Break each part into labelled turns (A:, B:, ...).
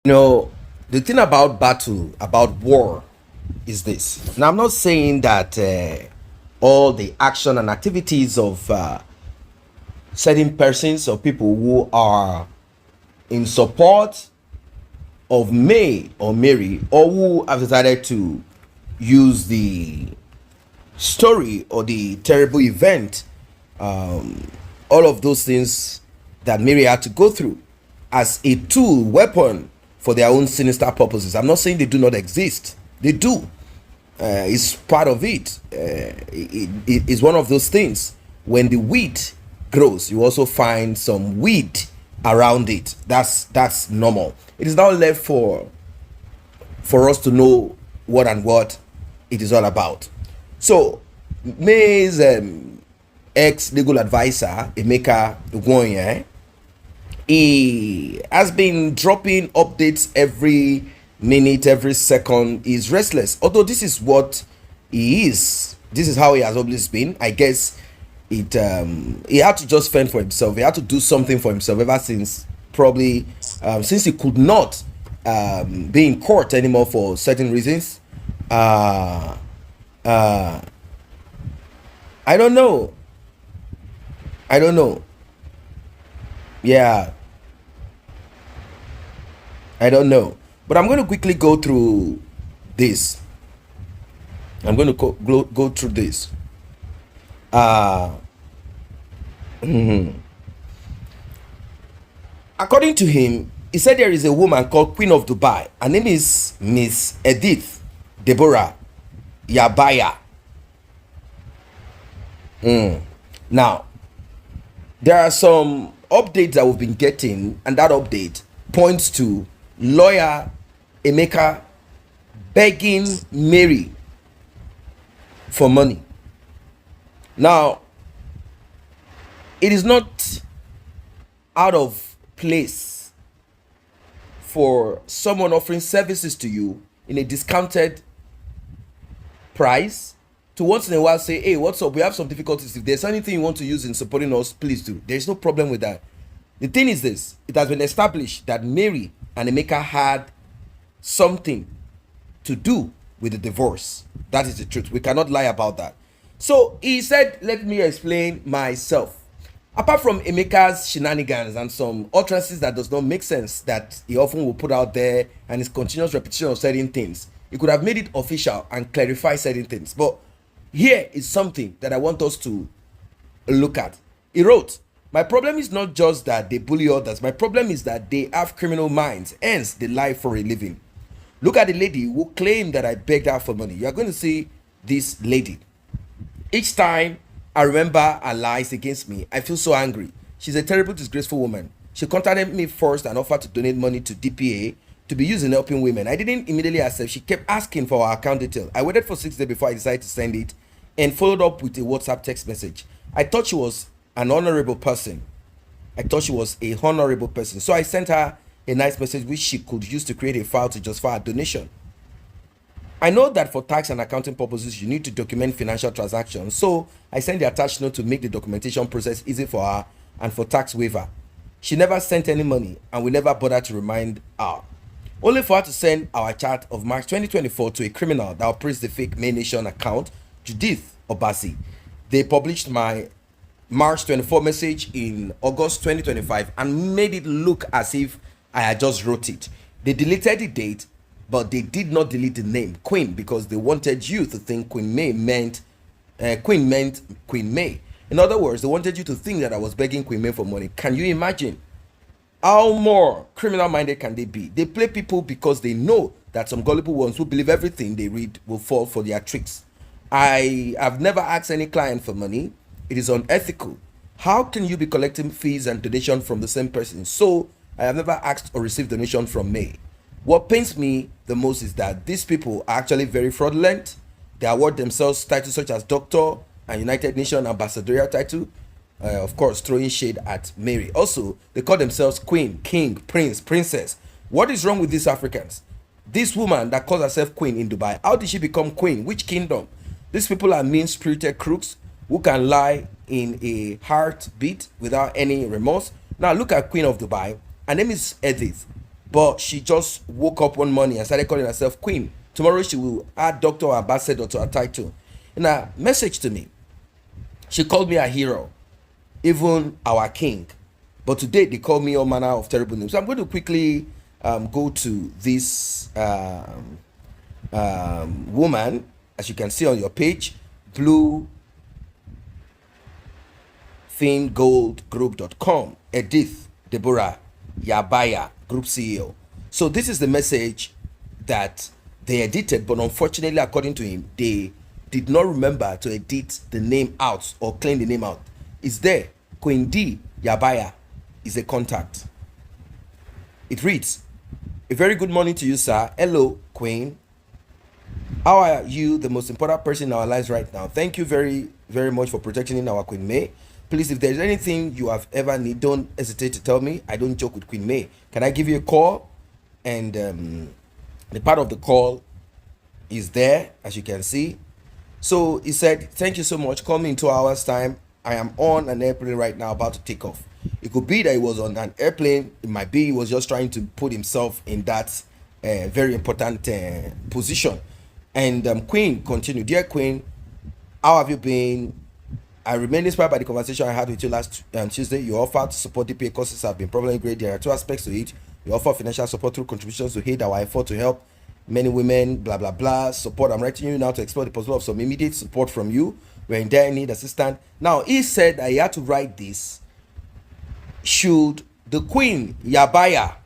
A: You know, the thing about battle, about war, is this. Now, I'm not saying that all the action and activities of certain persons or people who are in support of May or Mary, or who have decided to use the story or the terrible event, all of those things that Mary had to go through as a tool, weapon for their own sinister purposes. I'm not saying they do not exist. They do. It's part of it. It is one of those things. When the wheat grows, you also find some weed around it. That's normal. It is now left for us to know what and what it is all about. So, May's ex legal advisor, Emeka Ugwonye, he has been dropping updates every minute, every second. He's restless. Although this is what he is. This is how he has always been. I guess he had to just fend for himself. He had to do something for himself ever since, probably since he could not be in court anymore for certain reasons. Uh, uh, I don't know. I don't know. Yeah, I don't know. But I'm going to quickly go through this. I'm going to go through this. Uh, According to him, he said there is a woman called Queen of Dubai. Her name is Miss Edith Deborah Yabaya. Now, there are some updates that we've been getting, and that update points to lawyer Emeka begging Mary for money. Now, it is not out of place for someone offering services to you in a discounted price to once in a while say, hey, what's up? We have some difficulties. If there's anything you want to use in supporting us, please do. There's no problem with that. The thing is this: it has been established that Mary and Emeka had something to do with the divorce. That is the truth. We cannot lie about that. So he said, let me explain myself. Apart from Emeka's shenanigans and some utterances that does not make sense that he often will put out there, and his continuous repetition of certain things, he could have made it official and clarify certain things. But here is something that I want us to look at. He wrote, my problem is not just that they bully others. My problem is that they have criminal minds. Hence, they lie for a living. Look at the lady who claimed that I begged her for money. You are going to see this lady. Each time I remember her lies against me, I feel so angry. She's a terrible, disgraceful woman. She contacted me first and offered to donate money to DPA to be used in helping women. I didn't immediately accept. She kept asking for our account detail. I waited for 6 days before I decided to send it and followed up with a WhatsApp text message. I thought she was an honorable person. So I sent her a nice message which she could use to create a file to justify a donation. I know that for tax and accounting purposes, you need to document financial transactions. So I sent the attached note to make the documentation process easy for her and for tax waiver. She never sent any money and we never bothered to remind her. Only for her to send our chat of March 2024 to a criminal that operates the fake May Nation account, Judith Obasi. They published my March 24 message in August 2025 and made it look as if I had just wrote it. They deleted the date, but they did not delete the name Queen because they wanted you to think Queen meant Queen May. In other words, they wanted you to think that I was begging Queen May for money. Can you imagine? How more criminal minded can they be? They play people because they know that some gullible ones who believe everything they read will fall for their tricks. I have never asked any client for money. It is unethical. How can you be collecting fees and donation from the same person? So I have never asked or received donation from May. What pains me the most is that these people are actually very fraudulent. They award themselves titles such as Doctor and United Nations Ambassadorial title, of course, throwing shade at Mary. Also, they call themselves Queen, King, Prince, Princess. What is wrong with these Africans? This woman that calls herself Queen in Dubai, how did she become Queen? Which kingdom? These people are mean-spirited crooks who can lie in a heartbeat without any remorse. Now, look at Queen of Dubai. Her name is Edith. but she just woke up one morning and started calling herself Queen. Tomorrow she will add Doctor or Ambassador to her title. In a message to me, she called me a hero, even our king. But today they call me all manner of terrible names. So I'm going to quickly go to this woman, as you can see on your page, bluefinggoldgroup.com, Edith Deborah Yabaya, Group CEO. So this is the message that they edited, but unfortunately, according to him, they did not remember to edit the name out or clean the name out. It's there. Queen D Yabaya is a contact. It reads, "A very good morning to you, sir. Hello, Queen. How are you, the most important person in our lives right now? Thank you very, very much for protecting our Queen May. Please, if there's anything you have ever need, don't hesitate to tell me. I don't joke with Queen May. Can I give you a call?" And the part of the call is there, as you can see. So he said, "Thank you so much. Call me in 2 hours time. I am on an airplane right now about to take off." It could be that he was on an airplane. It might be he was just trying to put himself in that very important position. And Queen continued, "Dear Queen, how have you been? I remain inspired by the conversation I had with you last Tuesday. You offered to support DPA courses have been probably great. There are two aspects to it. You offer financial support through contributions to aid our effort to help many women, blah, blah, blah. Support. I'm writing you now to explore the possibility of some immediate support from you. We're in dire need assistance." Now, he said that he had to write this. Should the Queen Yabaya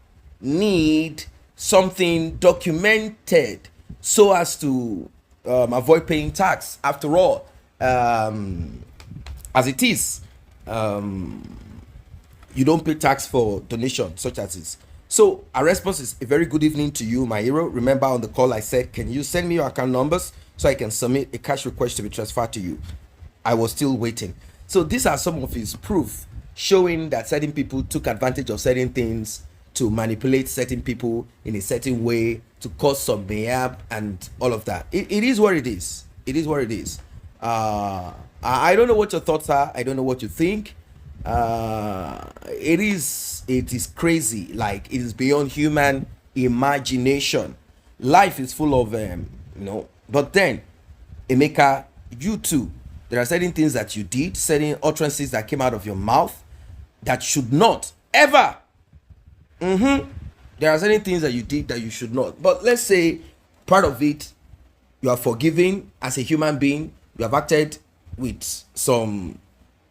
A: need something documented so as to avoid paying tax? After all, as it is, you don't pay tax for donation such as this. So our response is, "A very good evening to you, my hero. Remember on the call I said, can you send me your account numbers so I can submit a cash request to be transferred to you? I was still waiting." So these are some of his proof showing that certain people took advantage of certain things to manipulate certain people in a certain way to cause some mayhem and all of that. It is what it is. It is what it is. I don't know what your thoughts are. I don't know what you think. It is crazy. Like, it is beyond human imagination. Life is full of but then, Emeka, you too, there are certain things that you did, certain utterances that came out of your mouth that should not ever. There are certain things that you did that you should not. But let's say part of it, you are forgiving as a human being. You have acted with some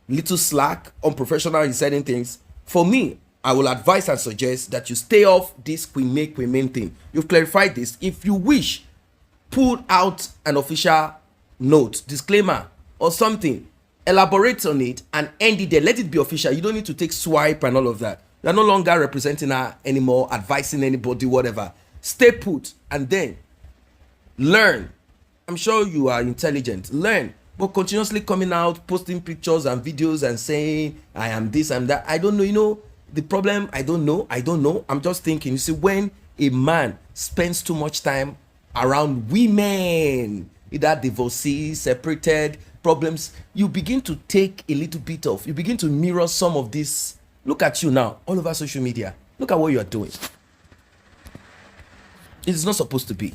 A: little slack, unprofessional in certain things. For me, I will advise and suggest that you stay off this Queen May thing. You've clarified this. If you wish, put out an official note, disclaimer or something, elaborate on it and end it there. Let it be official. You don't need to take swipe and all of that. You're no longer representing her anymore, advising anybody, whatever. Stay put and then learn. I'm sure you are intelligent. Learn. But continuously coming out, posting pictures and videos and saying, I am this, I'm that. I don't know. You know, the problem, I don't know. I'm just thinking, you see, when a man spends too much time around women, either divorcees, separated, problems, you begin to take a little bit of, you begin to mirror some of this. Look at you now, all over social media. Look at what you are doing. It's not supposed to be.